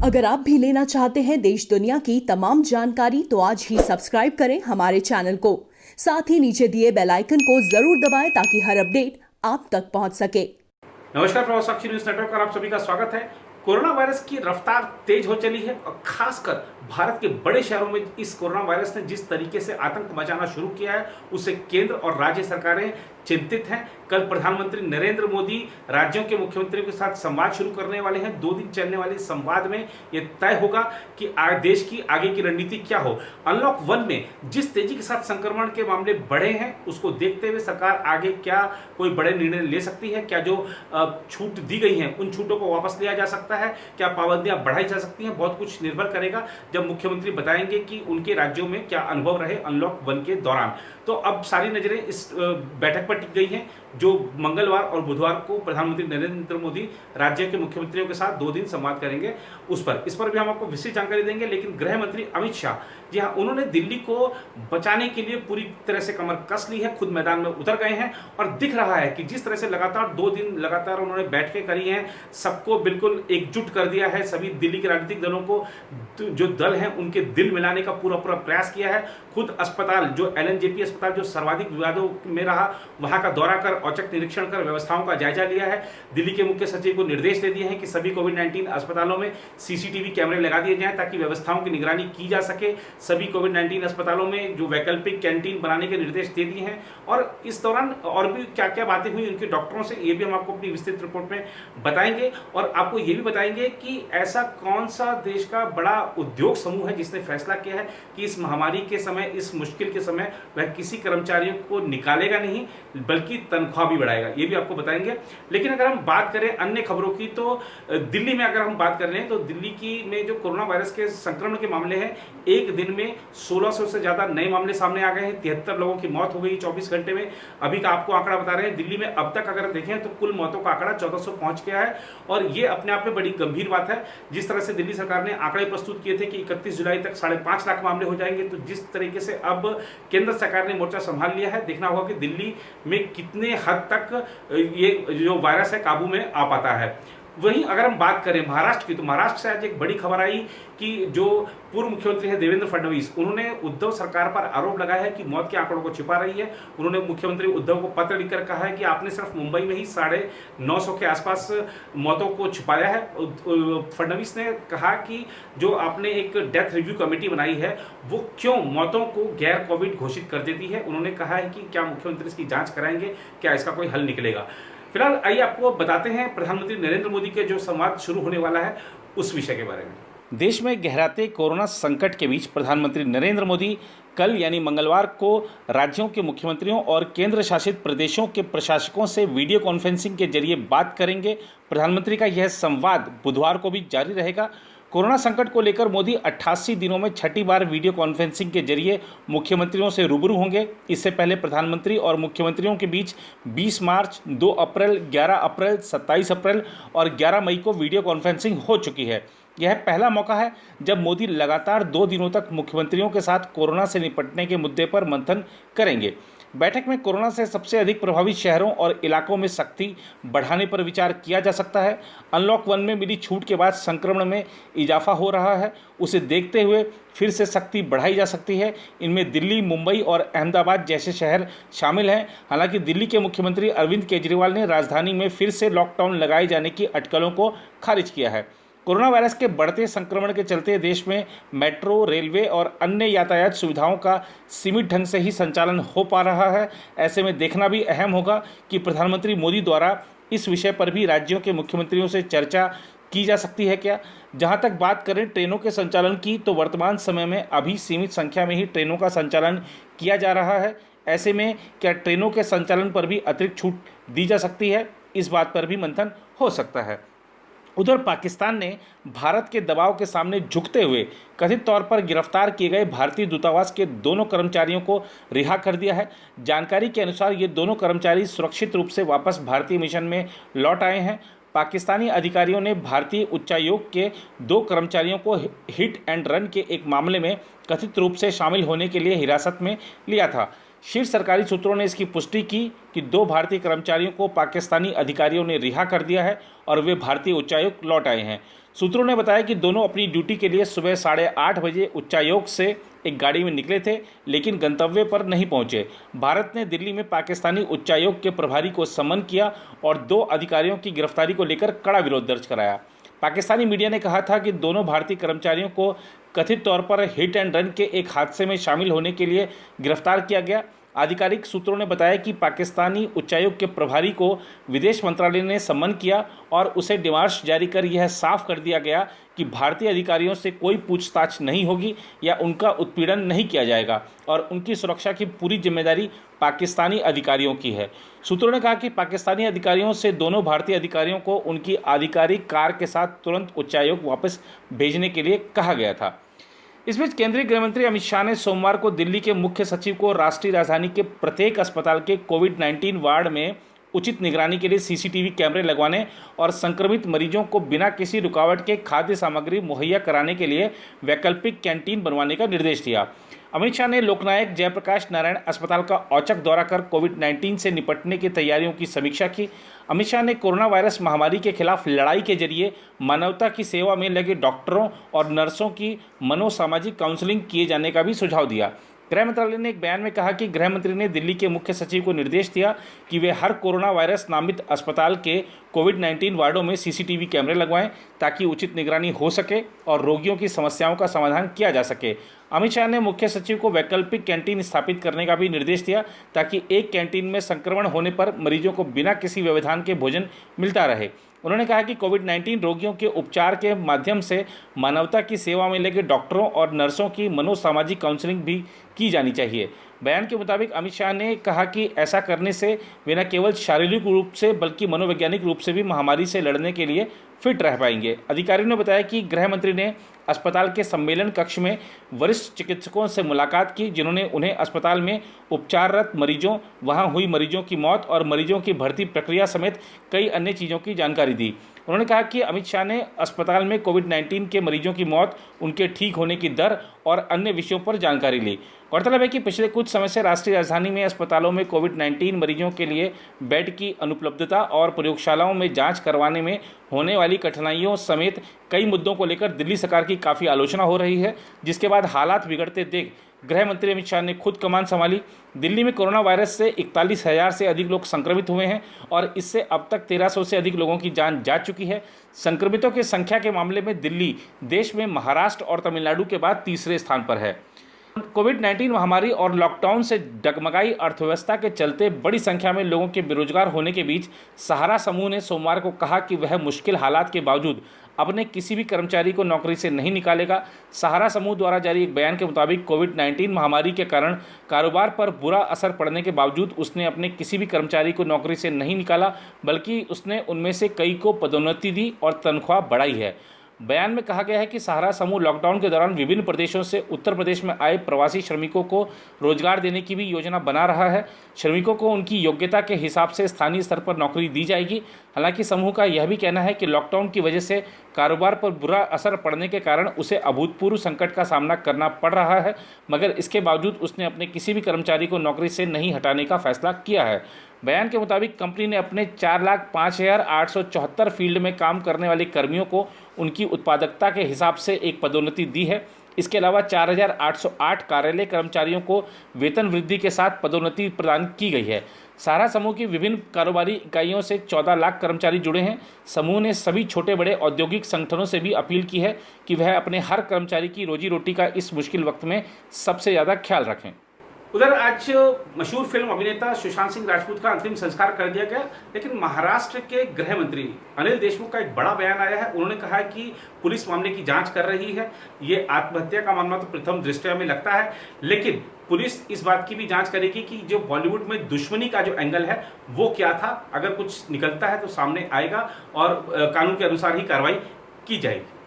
अगर आप भी लेना चाहते हैं देश दुनिया की तमाम जानकारी तो आज ही सब्सक्राइब करें हमारे चैनल को। साथ ही नीचे दिए बेल आइकन को जरूर दबाएं ताकि हर अपडेट आप तक पहुंच सके। नमस्कार, प्रभाव साक्षी न्यूज नेटवर्क पर आप सभी का स्वागत है। कोरोना वायरस की रफ्तार तेज हो चली है और खासकर भारत के बड़े शहरों में इस कोरोना वायरस ने जिस तरीके से आतंक मचाना शुरू किया है उससे केंद्र और राज्य सरकारें चिंतित हैं। कल प्रधानमंत्री नरेंद्र मोदी राज्यों के मुख्यमंत्रियों के साथ संवाद शुरू करने वाले हैं। 2 दिन चलने वाले संवाद में यह तय होगा कि देश की आगे की रणनीति क्या हो। अनलॉक 1 में जिस तेजी के साथ संक्रमण के मामले बढ़े हैं उसको देखते हुए सरकार आगे क्या कोई बड़े निर्णय ले सकती है। क्या जो छूट दी गई हैं उन छूटों को वापस लिया जा सकता है, क्या पाबंदियां बढ़ाई जा सकती हैं, बहुत कुछ निर्भर करेगा जब मुख्यमंत्री बताएंगे कि उनके राज्यों में क्या अनुभव रहे अनलॉक 1 के दौरान। तो अब सारी नजरें इस बैठक पर टिक गई हैं जो मंगलवार और बुधवार को प्रधानमंत्री नरेंद्र मोदी राज्य के मुख्यमंत्रियों के साथ 2 दिन संवाद करेंगे। इस पर भी हम आपको विशेष जानकारी देंगे। लेकिन गृह मंत्री अमित शाह, जी हाँ, उन्होंने दिल्ली को बचाने के लिए पूरी तरह से कमर कस ली है, खुद मैदान में उतर गए हैं और दिख रहा है कि जिस तरह से लगातार 2 दिन लगातार उन्होंने बैठकें करी हैं, सबको बिल्कुल एकजुट कर दिया है। सभी दिल्ली के राजनीतिक दलों को जो दल हैं उनके दिल मिलाने का पूरा प्रयास किया है। खुद अस्पताल जो LNJP अस्पताल जो सर्वाधिक विवादों में रहा वहां का दौरा कर औचक निरीक्षण कर व्यवस्थाओं का जायजा लिया है। दिल्ली के मुख्य सचिव को निर्देश दे दिए हैं कि सभी कोविड-19 अस्पतालों में CCTV कैमरे लगा दिए जाएं ताकि व्यवस्थाओं की निगरानी की जा सके। सभी कोविड-19 अस्पतालों में जो वैकल्पिक कैंटीन बनाने के निर्देश दे दिए हैं। और इस दौरान और भी क्या क्या बातें हुई उनके डॉक्टरों से, ये भी हम आपको अपनी विस्तृत रिपोर्ट में बताएंगे। और आपको ये भी बताएंगे कि ऐसा कौन सा देश का बड़ा उद्योग समूह है जिसने फैसला किया है कि इस महामारी के समय, इस मुश्किल के समय वह किसी कर्मचारियों को निकालेगा नहीं बल्कि तनख्वाह भी बढ़ाएगा, ये भी आपको बताएंगे। लेकिन अगर हम बात करें अन्य खबरों की तो दिल्ली में अगर हम बात कर लें तो दिल्ली की में जो कोरोना वायरस के संक्रमण के मामले हैं, एक दिन में 1600 से ज्यादा नए मामले सामने आ गए हैं। 73 लोगों की मौत हो गई 24 घंटे में। अभी का आपको आंकड़ा बता रहे हैं, दिल्ली में अब तक अगर देखें तो कुल मौतों का आंकड़ा 1400 पहुंच गया है। और ये अपने आप में बड़ी गंभीर बात है। जिस तरह से दिल्ली सरकार ने आंकड़े प्रस्तुत किए थे कि 31 जुलाई तक 5.5 लाख मामले हो जाएंगे, तो जिस तरीके से अब केंद्र सरकार ने मोर्चा संभाल लिया है, देखना होगा कि दिल्ली में कितने हद तक ये जो वायरस है काबू में आ पाता है। वहीं अगर हम बात करें महाराष्ट्र की तो महाराष्ट्र से आज एक बड़ी खबर आई कि जो पूर्व मुख्यमंत्री है देवेंद्र फडणवीस, उन्होंने उद्धव सरकार पर आरोप लगाया है कि मौत के आंकड़ों को छिपा रही है। उन्होंने मुख्यमंत्री उद्धव को पत्र लिखकर कहा है कि आपने सिर्फ मुंबई में ही 950 के आसपास मौतों को छिपाया है। फडणवीस ने कहा कि जो आपने एक डेथ रिव्यू कमेटी बनाई है वो क्यों मौतों को गैर कोविड घोषित कर देती है। उन्होंने कहा है कि क्या मुख्यमंत्री इसकी जांच कराएंगे, क्या इसका कोई हल निकलेगा। फिलहाल आइए आपको बताते हैं प्रधानमंत्री नरेंद्र मोदी के जो संवाद शुरू होने वाला है उस विषय के बारे में। देश में गहराते कोरोना संकट के बीच प्रधानमंत्री नरेंद्र मोदी कल यानी मंगलवार को राज्यों के मुख्यमंत्रियों और केंद्र शासित प्रदेशों के प्रशासकों से वीडियो कॉन्फ्रेंसिंग के जरिए बात करेंगे। प्रधानमंत्री का यह संवाद बुधवार को भी जारी रहेगा। कोरोना संकट को लेकर मोदी 88 दिनों में 6ठी बार वीडियो कॉन्फ्रेंसिंग के जरिए मुख्यमंत्रियों से रूबरू होंगे। इससे पहले प्रधानमंत्री और मुख्यमंत्रियों के बीच 20 मार्च, 2 अप्रैल, 11 अप्रैल, 27 अप्रैल और 11 मई को वीडियो कॉन्फ्रेंसिंग हो चुकी है। यह पहला मौका है जब मोदी लगातार 2 दिनों तक मुख्यमंत्रियों के साथ कोरोना से निपटने के मुद्दे पर मंथन करेंगे। बैठक में कोरोना से सबसे अधिक प्रभावित शहरों और इलाकों में सख्ती बढ़ाने पर विचार किया जा सकता है। अनलॉक 1 में मिली छूट के बाद संक्रमण में इजाफा हो रहा है, उसे देखते हुए फिर से सख्ती बढ़ाई जा सकती है। इनमें दिल्ली, मुंबई और अहमदाबाद जैसे शहर शामिल हैं। हालांकि दिल्ली के मुख्यमंत्री अरविंद केजरीवाल ने राजधानी में फिर से लॉकडाउन लगाए जाने की अटकलों को खारिज किया है। कोरोना वायरस के बढ़ते संक्रमण के चलते देश में मेट्रो, रेलवे और अन्य यातायात सुविधाओं का सीमित ढंग से ही संचालन हो पा रहा है। ऐसे में देखना भी अहम होगा कि प्रधानमंत्री मोदी द्वारा इस विषय पर भी राज्यों के मुख्यमंत्रियों से चर्चा की जा सकती है क्या। जहां तक बात करें ट्रेनों के संचालन की तो वर्तमान समय में अभी सीमित संख्या में ही ट्रेनों का संचालन किया जा रहा है। ऐसे में क्या ट्रेनों के संचालन पर भी अतिरिक्त छूट दी जा सकती है, इस बात पर भी मंथन हो सकता है। उधर पाकिस्तान ने भारत के दबाव के सामने झुकते हुए कथित तौर पर गिरफ्तार किए गए भारतीय दूतावास के दोनों कर्मचारियों को रिहा कर दिया है। जानकारी के अनुसार ये दोनों कर्मचारी सुरक्षित रूप से वापस भारतीय मिशन में लौट आए हैं। पाकिस्तानी अधिकारियों ने भारतीय उच्चायोग के 2 कर्मचारियों को हिट एंड रन के एक मामले में कथित रूप से शामिल होने के लिए हिरासत में लिया था। शीर्ष सरकारी सूत्रों ने इसकी पुष्टि की कि 2 भारतीय कर्मचारियों को पाकिस्तानी अधिकारियों ने रिहा कर दिया है और वे भारतीय उच्चायुक्त लौट आए हैं। सूत्रों ने बताया कि दोनों अपनी ड्यूटी के लिए सुबह 8:30 बजे उच्चायोग से एक गाड़ी में निकले थे, लेकिन गंतव्य पर नहीं पहुंचे। भारत ने दिल्ली में पाकिस्तानी उच्चायोग के प्रभारी को समन किया और 2 अधिकारियों की गिरफ्तारी को लेकर कड़ा विरोध दर्ज कराया। पाकिस्तानी मीडिया ने कहा था कि दोनों भारतीय कर्मचारियों को कथित तौर पर हिट एंड रन के एक हादसे में शामिल होने के लिए गिरफ्तार किया गया। आधिकारिक सूत्रों ने बताया कि पाकिस्तानी उच्चायोग के प्रभारी को विदेश मंत्रालय ने सम्मन किया और उसे डिमार्श जारी कर यह साफ कर दिया गया कि भारतीय अधिकारियों से कोई पूछताछ नहीं होगी या उनका उत्पीड़न नहीं किया जाएगा और उनकी सुरक्षा की पूरी जिम्मेदारी पाकिस्तानी अधिकारियों की है। सूत्रों ने कहा कि पाकिस्तानी अधिकारियों से दोनों भारतीय अधिकारियों को उनकी आधिकारिक कार के साथ तुरंत उच्चायोग वापस भेजने के लिए कहा गया था। इस बीच केंद्रीय गृह मंत्री अमित शाह ने सोमवार को दिल्ली के मुख्य सचिव को राष्ट्रीय राजधानी के प्रत्येक अस्पताल के कोविड-19 वार्ड में उचित निगरानी के लिए सीसीटीवी कैमरे लगवाने और संक्रमित मरीजों को बिना किसी रुकावट के खाद्य सामग्री मुहैया कराने के लिए वैकल्पिक कैंटीन बनवाने का निर्देश दिया। अमित शाह ने लोकनायक जयप्रकाश नारायण अस्पताल का औचक दौरा कर कोविड-19 से निपटने की तैयारियों की समीक्षा की। अमित शाह ने कोरोना वायरस महामारी के खिलाफ लड़ाई के जरिए मानवता की सेवा में लगे डॉक्टरों और नर्सों की मनोसामाजिक काउंसलिंग किए जाने का भी सुझाव दिया। गृह मंत्रालय ने एक बयान में कहा कि गृह मंत्री ने दिल्ली के मुख्य सचिव को निर्देश दिया कि वे हर कोरोना वायरस नामित अस्पताल के कोविड-19 वार्डों में सीसीटीवी कैमरे लगवाएं ताकि उचित निगरानी हो सके और रोगियों की समस्याओं का समाधान किया जा सके। अमित शाह ने मुख्य सचिव को वैकल्पिक कैंटीन स्थापित करने का भी निर्देश दिया ताकि एक कैंटीन में संक्रमण होने पर मरीजों को बिना किसी व्यवधान के भोजन मिलता रहे। उन्होंने कहा कि कोविड-19 रोगियों के उपचार के माध्यम से मानवता की सेवा में लगे डॉक्टरों और नर्सों की मनोसामाजिक काउंसलिंग भी की जानी चाहिए। बयान के मुताबिक अमित शाह ने कहा कि ऐसा करने से वे न केवल शारीरिक रूप से बल्कि मनोवैज्ञानिक रूप से भी महामारी से लड़ने के लिए फिट रह पाएंगे। अधिकारियों ने बताया कि गृह मंत्री ने अस्पताल के सम्मेलन कक्ष में वरिष्ठ चिकित्सकों से मुलाकात की, जिन्होंने उन्हें अस्पताल में उपचाररत मरीजों, वहां हुई मरीजों की मौत और मरीजों की भर्ती प्रक्रिया समेत कई अन्य चीज़ों की जानकारी दी। उन्होंने कहा कि अमित शाह ने अस्पताल में कोविड-19 के मरीजों की मौत, उनके ठीक होने की दर और अन्य विषयों पर जानकारी ली। गौरतलब है कि पिछले कुछ समय से राष्ट्रीय राजधानी में अस्पतालों में कोविड-19 मरीजों के लिए बेड की अनुपलब्धता और प्रयोगशालाओं में जांच करवाने में होने वाली कठिनाइयों समेत कई मुद्दों को लेकर दिल्ली सरकार की काफ़ी आलोचना हो रही है, जिसके बाद हालात बिगड़ते देख गृह मंत्री अमित शाह ने खुद कमान संभाली। दिल्ली में कोरोना वायरस से 41,000 से अधिक लोग संक्रमित हुए हैं और इससे अब तक 1300 से अधिक लोगों की जान जा चुकी है। संक्रमितों की संख्या के मामले में दिल्ली देश में महाराष्ट्र और तमिलनाडु के बाद तीसरे स्थान पर है। कोविड-19 महामारी और लॉकडाउन से डगमगाई अर्थव्यवस्था के चलते बड़ी संख्या में लोगों के बेरोजगार होने के बीच सहारा समूह ने सोमवार को कहा कि वह मुश्किल हालात के बावजूद अपने किसी भी कर्मचारी को नौकरी से नहीं निकालेगा। सहारा समूह द्वारा जारी एक बयान के मुताबिक कोविड-19 महामारी के कारण कारोबार पर बुरा असर पड़ने के बावजूद उसने अपने किसी भी कर्मचारी को नौकरी से नहीं निकाला, बल्कि उसने उनमें से कई को पदोन्नति दी और तनख्वाह बढ़ाई है। बयान में कहा गया है कि सहारा समूह लॉकडाउन के दौरान विभिन्न प्रदेशों से उत्तर प्रदेश में आए प्रवासी श्रमिकों को रोजगार देने की भी योजना बना रहा है। श्रमिकों को उनकी योग्यता के हिसाब से स्थानीय स्तर पर नौकरी दी जाएगी। हालांकि समूह का यह भी कहना है कि लॉकडाउन की वजह से कारोबार पर बुरा असर पड़ने के कारण उसे अभूतपूर्व संकट का सामना करना पड़ रहा है, मगर इसके बावजूद उसने अपने किसी भी कर्मचारी को नौकरी से नहीं हटाने का फैसला किया है। बयान के मुताबिक कंपनी ने अपने 4,05,874 फील्ड में काम करने वाले कर्मियों को उनकी उत्पादकता के हिसाब से एक पदोन्नति दी है। इसके अलावा 4,808 कार्यालय कर्मचारियों को वेतन वृद्धि के साथ पदोन्नति प्रदान की गई है। सहारा समूह की विभिन्न कारोबारी इकाइयों से 14 लाख कर्मचारी जुड़े हैं। समूह ने सभी छोटे बड़े औद्योगिक संगठनों से भी अपील की है कि वह अपने हर कर्मचारी की रोजी रोटी का इस मुश्किल वक्त में सबसे ज़्यादा ख्याल रखें। उधर आज मशहूर फिल्म अभिनेता सुशांत सिंह राजपूत का अंतिम संस्कार कर दिया गया, लेकिन महाराष्ट्र के गृह मंत्री अनिल देशमुख का एक बड़ा बयान आया है। उन्होंने कहा है कि पुलिस मामले की जांच कर रही है। ये आत्महत्या का मामला तो प्रथम दृष्टया में लगता है, लेकिन पुलिस इस बात की भी जांच करेगी कि जो बॉलीवुड में दुश्मनी का जो एंगल है वो क्या था। अगर कुछ निकलता है तो सामने आएगा और कानून के अनुसार ही कार्रवाई की जाएगी।